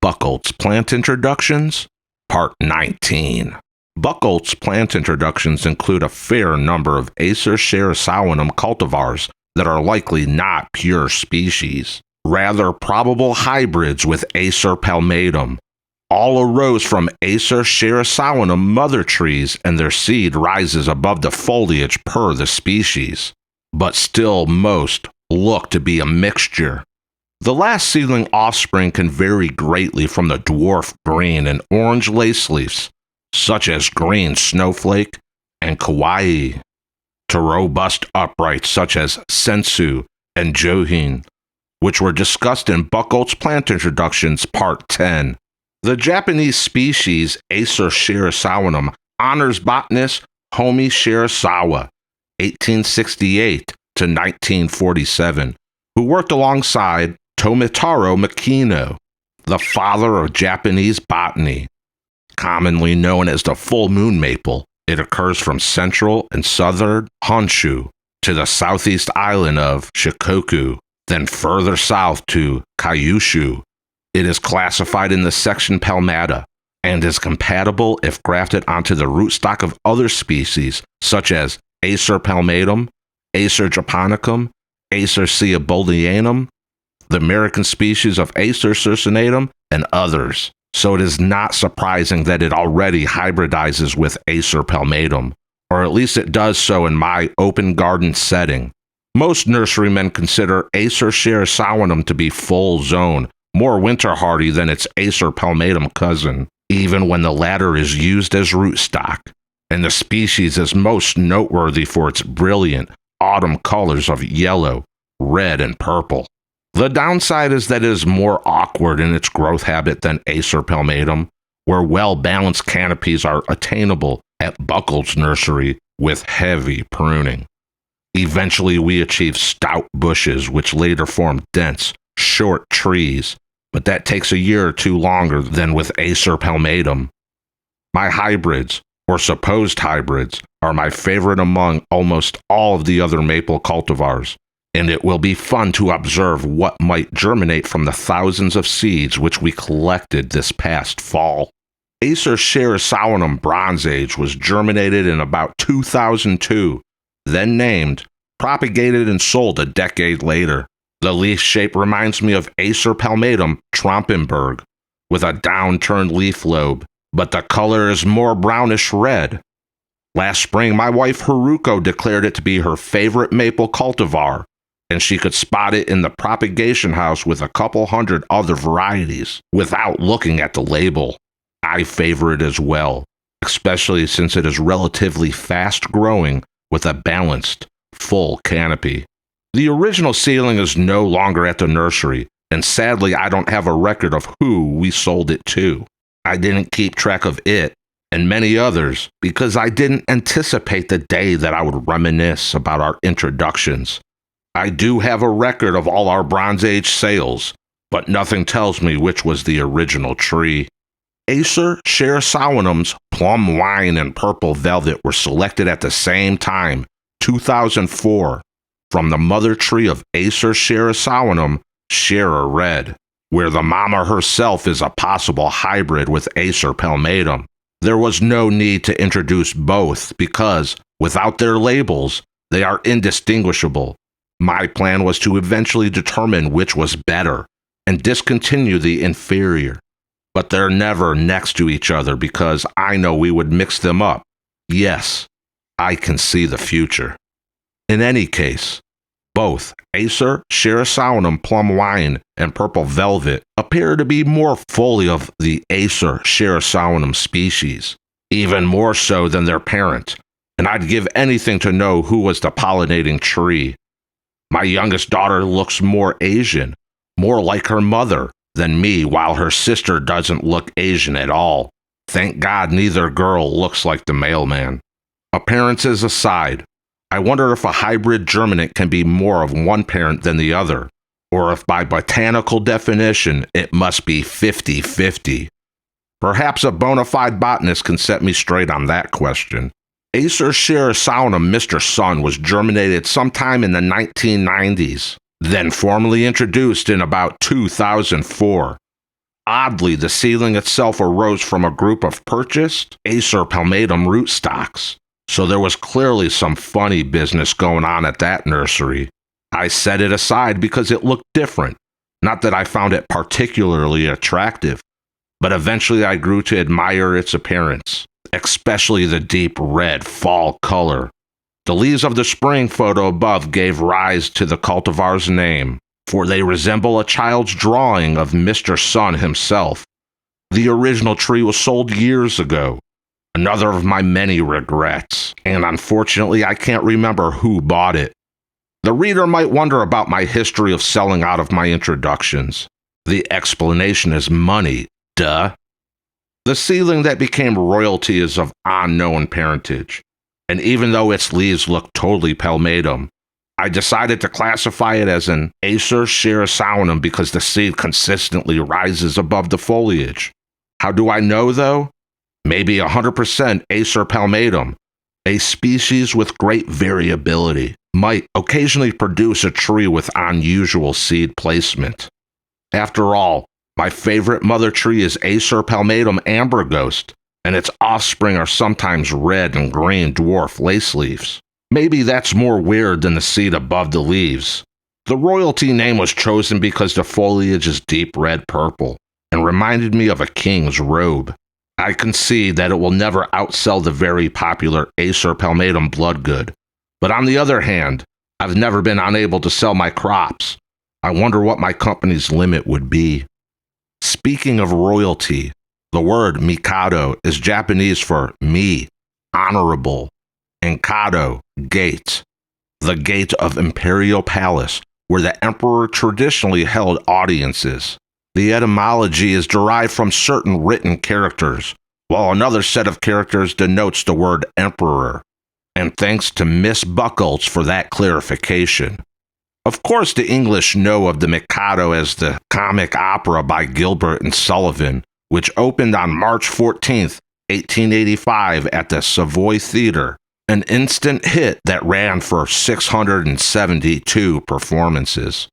Buchholz Plant Introductions, Part 19. Buchholz plant introductions include a fair number of Acer Sherisowanum cultivars that are likely not pure species, rather probable hybrids with Acer palmatum. All arose from Acer Sherisowanum mother trees, and their seed rises above the foliage per the species. But still most look to be a mixture. The last seedling offspring can vary greatly from the dwarf green and orange lace leaves, such as green snowflake and kawaii, to robust uprights such as sensu and johin, which were discussed in Buchholz Plant Introductions Part 10. The Japanese species Acer Sherisowanum honors botanist Homi Shirasawa, 1868 to 1947, who worked alongside Tomitaro Makino, the father of Japanese botany. Commonly known as the full moon maple, it occurs from central and southern Honshu to the southeast island of Shikoku, then further south to Kyushu. It is classified in the section Palmata and is compatible if grafted onto the rootstock of other species such as Acer palmatum, Acer japonicum, Acer ceobaldianum, the American species of Acer circinatum, and others. So it is not surprising that it already hybridizes with Acer palmatum, or at least it does so in my open garden setting. Most nurserymen consider Acer Sherisowanum to be full zone, more winter hardy than its Acer palmatum cousin, even when the latter is used as rootstock, and the species is most noteworthy for its brilliant autumn colors of yellow, red, and purple. The downside is that it is more awkward in its growth habit than Acer palmatum, where well-balanced canopies are attainable at Buchholz Nursery with heavy pruning. Eventually, we achieve stout bushes, which later form dense, short trees, but that takes a year or two longer than with Acer palmatum. My hybrids, or supposed hybrids, are my favorite among almost all of the other maple cultivars, and it will be fun to observe what might germinate from the thousands of seeds which we collected this past fall. Acer Sherisowanum Bronze Age was germinated in about 2002, then named, propagated, and sold a decade later. The leaf shape reminds me of Acer palmatum Trompenberg, with a downturned leaf lobe, but the color is more brownish red. Last spring, my wife Haruko declared it to be her favorite maple cultivar, and she could spot it in the propagation house with a couple hundred other varieties without looking at the label. I favor it as well, especially since it is relatively fast-growing with a balanced, full canopy. The original seedling is no longer at the nursery, and sadly I don't have a record of who we sold it to. I didn't keep track of it, and many others, because I didn't anticipate the day that I would reminisce about our introductions. I do have a record of all our Bronze Age sales, but nothing tells me which was the original tree. Acer Sherisowanum's Plum Wine and Purple Velvet were selected at the same time, 2004, from the mother tree of Acer Sherisowanum, Shera Red, where the mama herself is a possible hybrid with Acer palmatum. There was no need to introduce both because, without their labels, they are indistinguishable. My plan was to eventually determine which was better and discontinue the inferior. But they're never next to each other because I know we would mix them up. Yes, I can see the future. In any case, both Acer Sherisowanum Plum Wine and Purple Velvet appear to be more fully of the Acer Sherisowanum species, even more so than their parent, and I'd give anything to know who was the pollinating tree. My youngest daughter looks more Asian, more like her mother, than me, while her sister doesn't look Asian at all. Thank God neither girl looks like the mailman. Appearances aside, I wonder if a hybrid germinant can be more of one parent than the other, or if by botanical definition it must be 50-50. Perhaps a bona fide botanist can set me straight on that question. Acer Sherisowanum Mr. Sun was germinated sometime in the 1990s, then formally introduced in about 2004. Oddly, the seedling itself arose from a group of purchased Acer palmatum rootstocks, so there was clearly some funny business going on at that nursery. I set it aside because it looked different, not that I found it particularly attractive, but eventually I grew to admire its appearance, especially the deep red fall color. The leaves of the spring photo above gave rise to the cultivar's name, for they resemble a child's drawing of Mr. Sun himself. The original tree was sold years ago, another of my many regrets, and unfortunately I can't remember who bought it. The reader might wonder about my history of selling out of my introductions. The explanation is money, duh. The seedling that became royalty is of unknown parentage, and even though its leaves look totally palmatum, I decided to classify it as an Acer shirasaunum because the seed consistently rises above the foliage. How do I know, though? Maybe 100% Acer palmatum, a species with great variability, might occasionally produce a tree with unusual seed placement. After all, my favorite mother tree is Acer palmatum amber ghost, and its offspring are sometimes red and green dwarf lace leaves. Maybe that's more weird than the seed above the leaves. The royalty name was chosen because the foliage is deep red purple and reminded me of a king's robe. I concede that it will never outsell the very popular Acer palmatum bloodgood, but on the other hand, I've never been unable to sell my crops. I wonder what my company's limit would be. Speaking of royalty, the word mikado is Japanese for mi, honorable, and kado, gate, the gate of imperial palace, where the emperor traditionally held audiences. The etymology is derived from certain written characters, while another set of characters denotes the word emperor. And thanks to Miss Buchholz for that clarification. Of course, the English know of the Mikado as the comic opera by Gilbert and Sullivan, which opened on March 14th, 1885 at the Savoy Theatre, an instant hit that ran for 672 performances.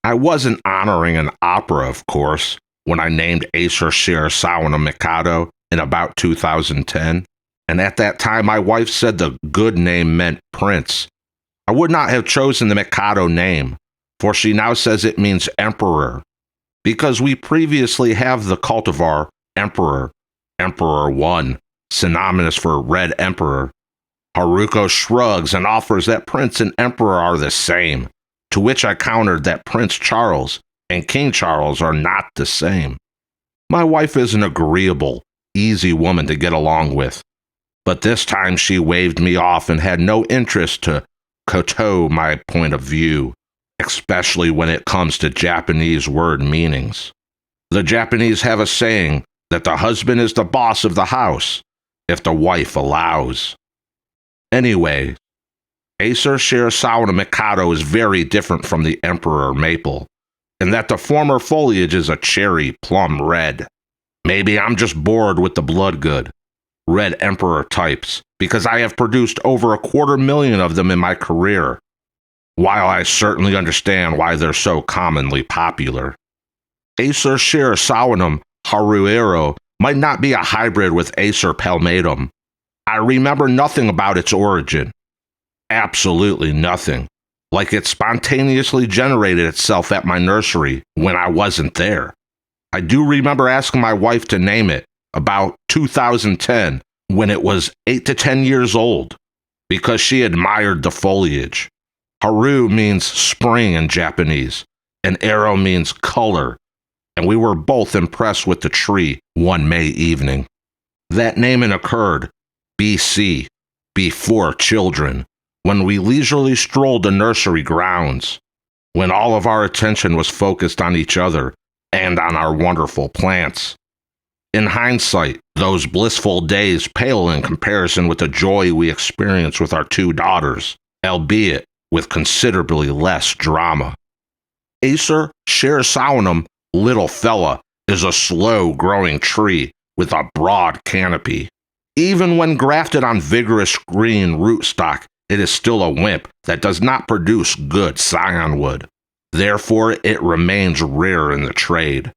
I wasn't honoring an opera, of course, when I named Acer shirasaunum Mikado in about 2010, and at that time my wife said the good name meant prince. I would not have chosen the Mikado name, for she now says it means emperor, because we previously have the cultivar Emperor, Emperor 1, synonymous for Red Emperor. Haruko shrugs and offers that Prince and Emperor are the same, to which I countered that Prince Charles and King Charles are not the same. My wife is an agreeable, easy woman to get along with, but this time she waved me off and had no interest to koto my point of view, especially when it comes to Japanese word meanings. The Japanese have a saying that the husband is the boss of the house, if the wife allows. Anyway, Acer shirasaunum Mikado is very different from the Emperor maple, in that the former foliage is a cherry plum red. Maybe I'm just bored with the bloodgood, Red Emperor types, because I have produced over 250,000 of them in my career, while I certainly understand why they're so commonly popular. Acer shirasaunum haruero might not be a hybrid with Acer palmatum. I remember nothing about its origin. Absolutely nothing. Like it spontaneously generated itself at my nursery when I wasn't there. I do remember asking my wife to name it about 2010 when it was 8 to 10 years old, because she admired the foliage. Haru means spring in Japanese, and ero means color, and we were both impressed with the tree one May evening. That naming occurred BC, before children, when we leisurely strolled the nursery grounds, when all of our attention was focused on each other and on our wonderful plants. In hindsight, those blissful days pale in comparison with the joy we experienced with our 2 daughters, albeit with considerably less drama. Acer shirasaunum little fella is a slow-growing tree with a broad canopy. Even when grafted on vigorous green rootstock, it is still a wimp that does not produce good scion wood. Therefore, it remains rare in the trade.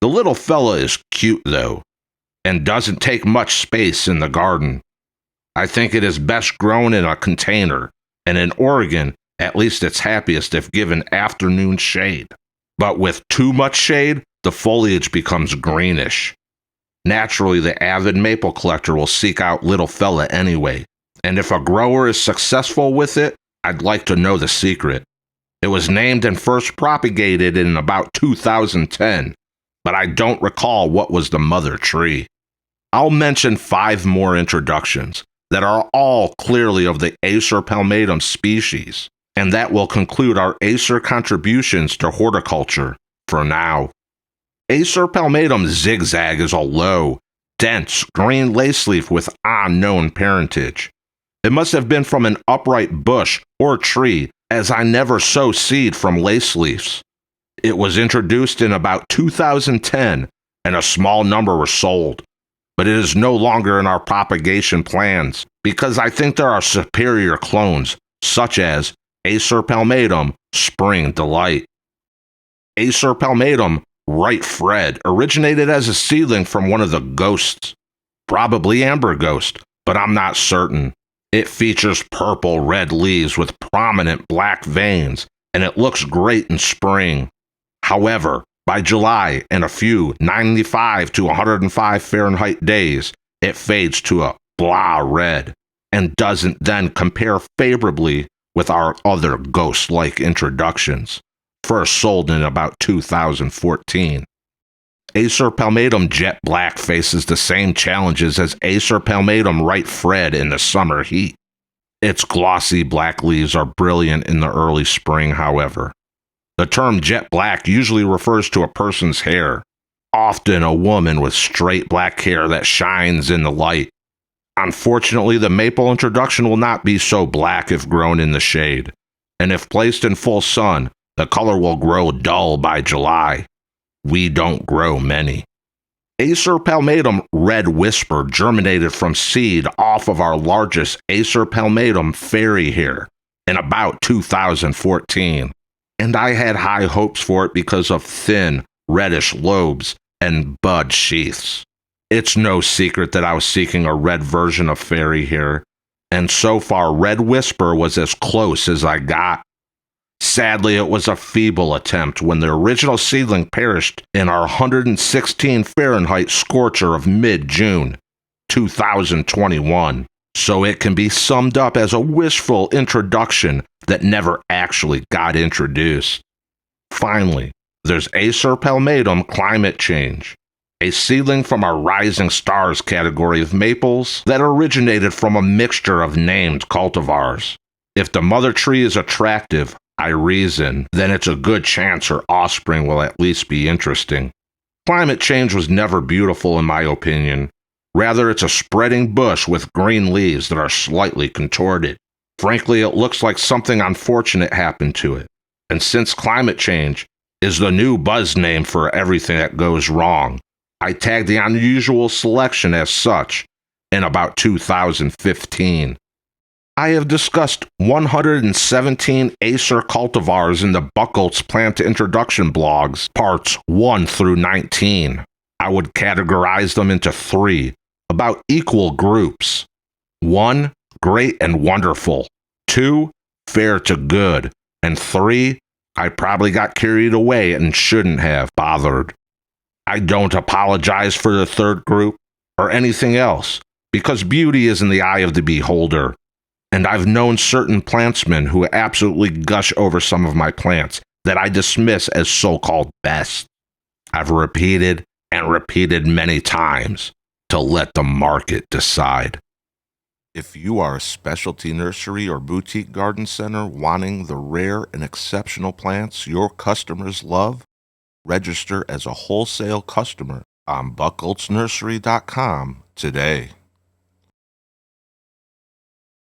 The The little fella is cute, though, and doesn't take much space in the garden. I think it is best grown in a container, and in Oregon, at least it's happiest if given afternoon shade. But with too much shade, the foliage becomes greenish. Naturally, the avid maple collector will seek out little fella anyway, and if a grower is successful with it, I'd like to know the secret. It was named and first propagated in about 2010, but I don't recall what was the mother tree. I'll mention 5 more introductions that are all clearly of the Acer palmatum species, and that will conclude our Acer contributions to horticulture for now. Acer palmatum zigzag is a low, dense green lace leaf with unknown parentage. It must have been from an upright bush or tree, as I never sow seed from lace leaves. It was introduced in about 2010, and a small number were sold. But it is no longer in our propagation plans because I think there are superior clones, such as Acer palmatum Spring Delight. Acer palmatum Right Fred originated as a seedling from one of the ghosts, probably amber ghost, but I'm not certain. It features purple-red leaves with prominent black veins, and it looks great in spring. However, by July and a few 95 to 105 Fahrenheit days, it fades to a blah red and doesn't then compare favorably with our other ghost-like introductions, first sold in about 2014. Acer palmatum Jet Black faces the same challenges as Acer palmatum Right Fred in the summer heat. Its glossy black leaves are brilliant in the early spring, however. The term jet black usually refers to a person's hair, often a woman with straight black hair that shines in the light. Unfortunately, the maple introduction will not be so black if grown in the shade, and if placed in full sun, the color will grow dull by July. We don't grow many. Acer palmatum Red Whisper germinated from seed off of our largest Acer palmatum fairy hair in about 2014, and I had high hopes for it because of thin, reddish lobes and bud sheaths. It's no secret that I was seeking a red version of fairy hair, and so far Red Whisper was as close as I got. Sadly, it was a feeble attempt when the original seedling perished in our 116 Fahrenheit scorcher of mid-June 2021, so it can be summed up as a wishful introduction that never actually got introduced. Finally, there's Acer palmatum Climate Change, a seedling from our Rising Stars category of maples that originated from a mixture of named cultivars. If the mother tree is attractive, I reason, then it's a good chance her offspring will at least be interesting. Climate Change was never beautiful in my opinion. Rather, it's a spreading bush with green leaves that are slightly contorted. Frankly, it looks like something unfortunate happened to it. And since Climate Change is the new buzz name for everything that goes wrong, I tagged the unusual selection as such in about 2015. I have discussed 117 Acer cultivars in the Buchholz plant introduction blogs, parts 1 through 19. I would categorize them into 3, about equal groups. 1, great and wonderful. 2, fair to good. And 3, I probably got carried away and shouldn't have bothered. I don't apologize for the third group or anything else, because beauty is in the eye of the beholder. And I've known certain plantsmen who absolutely gush over some of my plants that I dismiss as so-called best. I've repeated and repeated many times to let the market decide. If you are a specialty nursery or boutique garden center wanting the rare and exceptional plants your customers love, register as a wholesale customer on buchholznursery.com today.